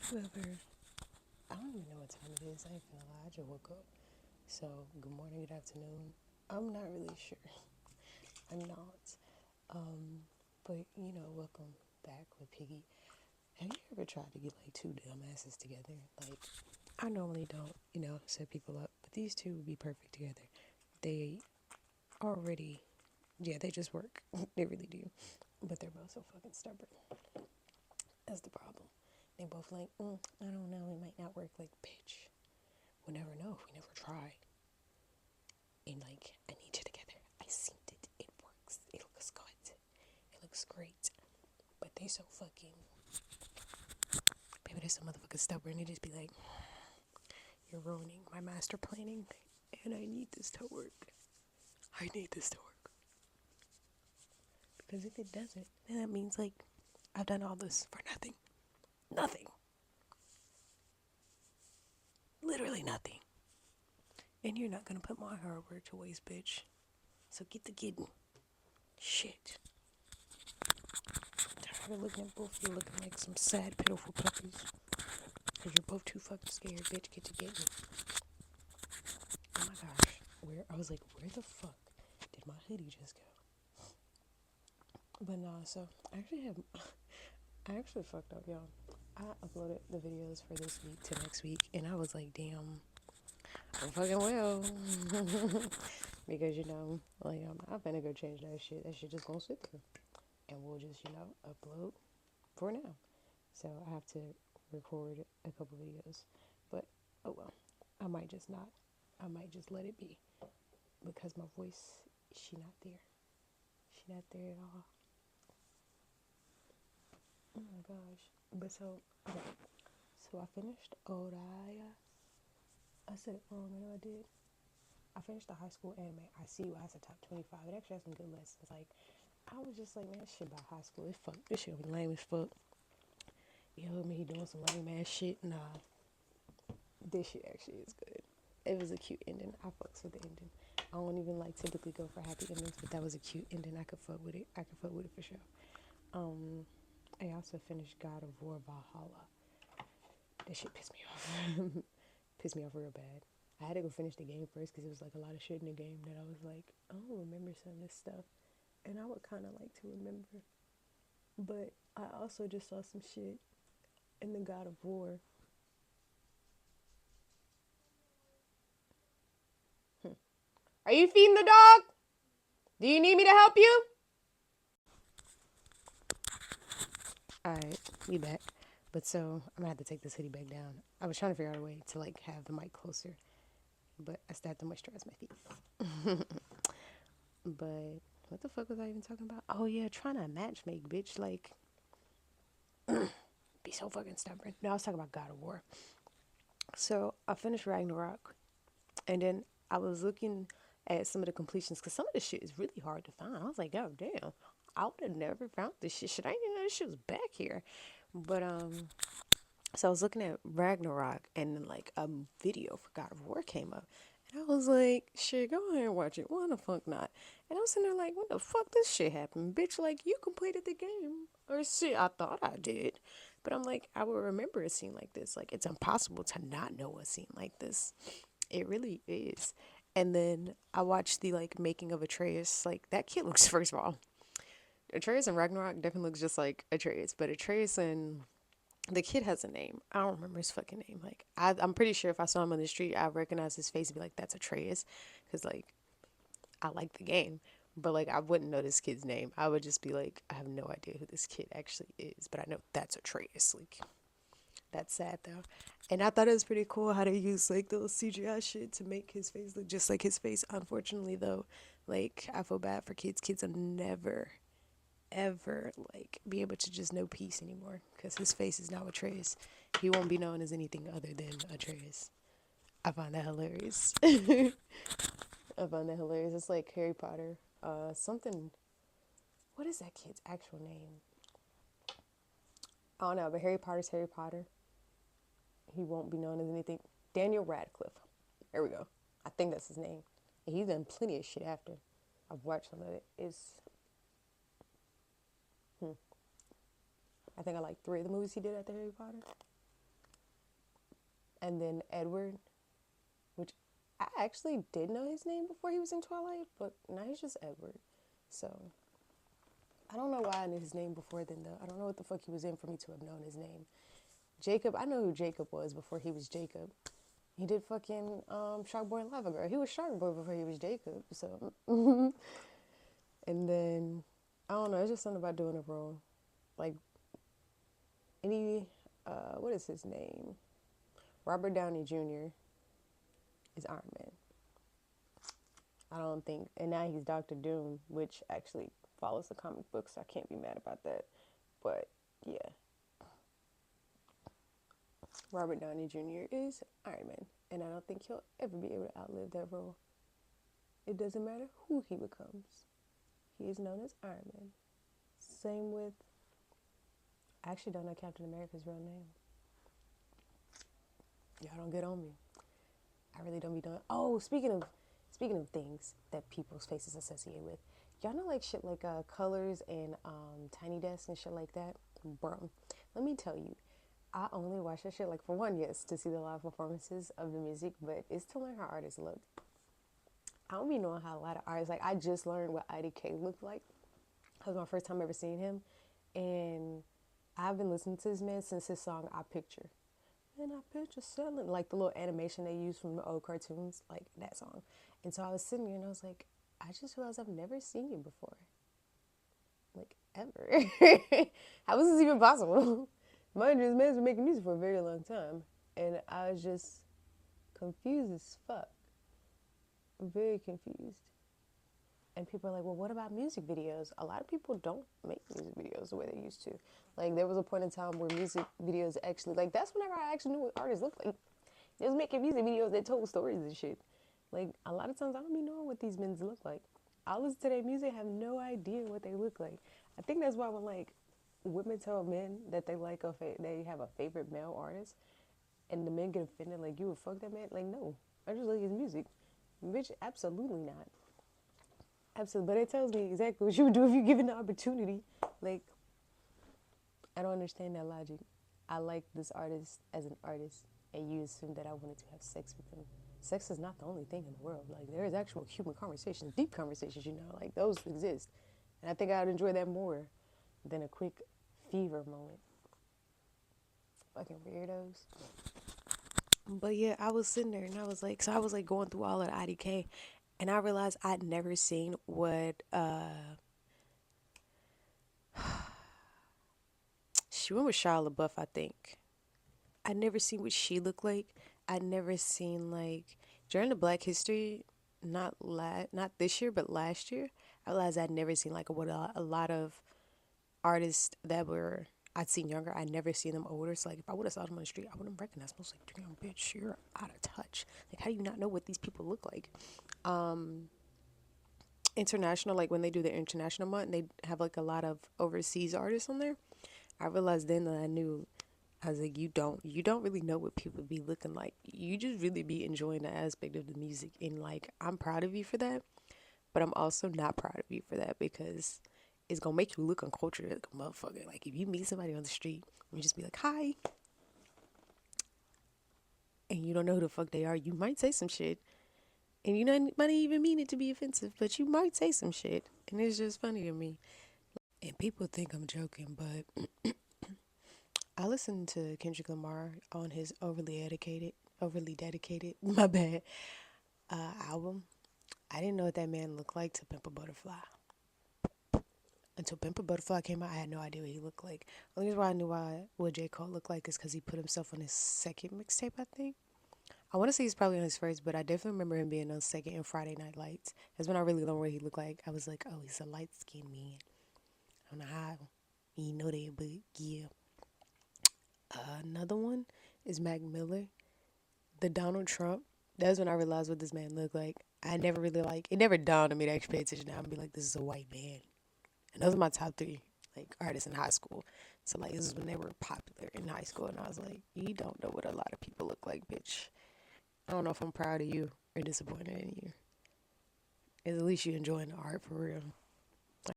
Whoever, I don't even know what time it is. I ain't gonna lie, I just woke up. So, good morning, good afternoon. I'm not really sure. I'm not. But welcome back with Piggy. Have you ever tried to get like two dumbasses together? Like, I normally don't, set people up, but these two would be perfect together. They already, yeah, they just work. They really do. But they're both so fucking stubborn. That's the problem. They both like, I don't know, it might not work. Like, bitch, we'll never know if we never try. And like, I need you together. I seen it. It works. It looks good. It looks great. But they so fucking, baby, they so motherfucking stubborn. They just be like, you're ruining my master planning, and I need this to work. I need this to work. Because if it doesn't, then that means like I've done all this for nothing. Nothing. Literally nothing. And you're not gonna put my hard work to waste, bitch. So get the getting. Shit. I'm tired of looking at both of you looking like some sad, pitiful puppies. Cause you're both too fucking scared, bitch. Get to getting. Oh my gosh. I was like, where the fuck did my hoodie just go? But nah, so I actually fucked up, y'all. I uploaded the videos for this week to next week, and I was like, damn, I'm fucking well. Because, like, I'm not gonna go change that shit. That shit just gonna sit there. And we'll just, upload for now. So I have to record a couple videos. But, oh well. I might just not. I might just let it be. Because my voice, she not there. She not there at all. Oh my gosh. But so, okay. So I finished Odaya. I said it wrong. I know I did. I finished the high school anime. I see you has a top 25. It actually has some good lessons. Like, I was just like, man, this shit about high school. This shit be lame as fuck. You know me doing some lame ass shit. Nah, this shit actually is good. It was a cute ending. I fucks with the ending. I don't even like typically go for happy endings, but that was a cute ending. I could fuck with it. I could fuck with it for sure. I also finished God of War Valhalla. That shit pissed me off. Pissed me off real bad. I had to go finish the game first because it was like a lot of shit in the game that I was like, I don't remember some of this stuff. And I would kind of like to remember. But I also just saw some shit in the God of War. Are you feeding the dog? Do you need me to help you? Alright, we back. But so, I'm gonna have to take this hoodie back down. I was trying to figure out a way to like have the mic closer. But I still have to moisturize my feet. But what the fuck was I even talking about? Oh yeah, trying to match make, bitch. Like, be so fucking stubborn. No, I was talking about God of War. So I finished Ragnarok, and then I was looking at some of the completions because some of the shit is really hard to find. I was like, oh damn, I would have never found this shit. Shit, I didn't even know this shit was back here. But so I was looking at Ragnarok, and then like a video for God of War came up. And I was like, shit, go ahead and watch it. Why the fuck not? And I was sitting there like, what the fuck this shit happened? Bitch, like, you completed the game. Or shit, I thought I did. But I'm like, I will remember a scene like this. Like, it's impossible to not know a scene like this. It really is. And then I watched the, like, making of Atreus. Like, that kid looks, first of all, Atreus and Ragnarok definitely looks just like Atreus. But Atreus and the kid has a name. I don't remember his fucking name. Like, I'm pretty sure if I saw him on the street, I'd recognize his face and be like, that's Atreus. Because, like, I like the game. But, like, I wouldn't know this kid's name. I would just be like, I have no idea who this kid actually is. But I know that's Atreus. Like, that's sad, though. And I thought it was pretty cool how they use, like, the little CGI shit to make his face look just like his face. Unfortunately, though, like, I feel bad for kids. Kids will never ever like be able to just know peace anymore because his face is now Atreus. He won't be known as anything other than Atreus. I find that hilarious. I find that hilarious. It's like Harry Potter. Something. What is that kid's actual name? I don't know, but Harry Potter's Harry Potter. He won't be known as anything. Daniel Radcliffe. There we go. I think that's his name. And he's done plenty of shit after. I've watched some of it. I think I like 3 of the movies he did after Harry Potter. and then Edward, which I actually did know his name before he was in Twilight, but now he's just Edward. So I don't know why I knew his name before then, though. I don't know what the fuck he was in for me to have known his name. Jacob, I know who Jacob was before he was Jacob. He did fucking Shark Boy and Lava Girl. He was Shark Boy before he was Jacob. So, and then I don't know. It's just something about doing a role. Like any, what is his name? Robert Downey Jr. is Iron Man. I don't think, and now he's Doctor Doom, which actually follows the comic books. So I can't be mad about that. But yeah, Robert Downey Jr. is Iron Man, and I don't think he'll ever be able to outlive that role. It doesn't matter who he becomes. He is known as Iron Man. Same with, I actually don't know Captain America's real name. Y'all don't get on me. I really don't be doing. Oh, speaking of things that people's faces associate with, y'all know like shit like colors and Tiny Desk and shit like that, bro. Let me tell you, I only watch that shit like for one, yes, to see the live performances of the music, but it's to learn how artists look. I don't be knowing how a lot of artists, like I just learned what IDK looked like. That was my first time ever seeing him, and I've been listening to this man since his song I Picture. And I picture selling, like the little animation they use from the old cartoons, like that song. And so I was sitting here and I was like, I just realized I've never seen you before. Like, ever. How is this even possible? Mind you, this man's been making music for a very long time. And I was just confused as fuck. Very confused. And people are like, well, what about music videos? A lot of people don't make music videos the way they used to. Like, there was a point in time where music videos actually, like, that's whenever I actually knew what artists looked like. They was making music videos that told stories and shit. Like, a lot of times I don't be knowing what these men look like. I listen to their music, have no idea what they look like. I think that's why when, like, women tell men that they like they have a favorite male artist, and the men get offended, like, you would fuck that man? Like, no. I just like his music. Bitch, absolutely not. Absolutely, but it tells me exactly what you would do if you given the opportunity. Like, I don't understand that logic. I like this artist as an artist, and you assume that I wanted to have sex with them. Sex is not the only thing in the world. Like, there is actual human conversations, deep conversations, you know, like those exist. And I think I'd enjoy that more than a quick fever moment. Fucking weirdos. But yeah, I was sitting there and I was like, so I was like going through all of the IDK, and I realized I'd never seen what she went with Shia LaBeouf, I think. I'd never seen what she looked like. I'd never seen like during the Black History, not this year, but last year. I realized I'd never seen like what a lot of artists that were I'd seen younger. I'd never seen them older. So like if I would have saw them on the street, I wouldn't recognize them. I was like, damn bitch, you're out of touch. Like how do you not know what these people look like? International, like when they do the international month, they have like a lot of overseas artists on there. I realized then that I knew. I was like, you don't really know what people be looking like. You just really be enjoying the aspect of the music, and like I'm proud of you for that, but I'm also not proud of you for that because it's gonna make you look uncultured like a motherfucker. Like if you meet somebody on the street, you just be like, hi, and you don't know who the fuck they are. You might say some shit, and you might even mean it to be offensive, but you might say some shit, and it's just funny to me. And people think I'm joking, but I listened to Kendrick Lamar on his overly dedicated, my bad, album. I didn't know what that man looked like to Pimp a Butterfly. Until Pimp a Butterfly came out, I had no idea what he looked like. The only reason why I knew what J. Cole looked like is because he put himself on his second mixtape, I think. I want to say he's probably on his first, but I definitely remember him being on second and Friday Night Lights. That's when I really learned what he looked like. I was like, oh, he's a light-skinned man. I don't know how you know that, but yeah. Another one is Mac Miller, the Donald Trump. That's when I realized what this man looked like. I never really it never dawned on me to actually pay attention now and be like, this is a white man. And those are my top three, like, artists in high school. So, like, this is when they were popular in high school. And I was like, you don't know what a lot of people look like, bitch. I don't know if I'm proud of you or disappointed in you. At least you enjoying the art for real.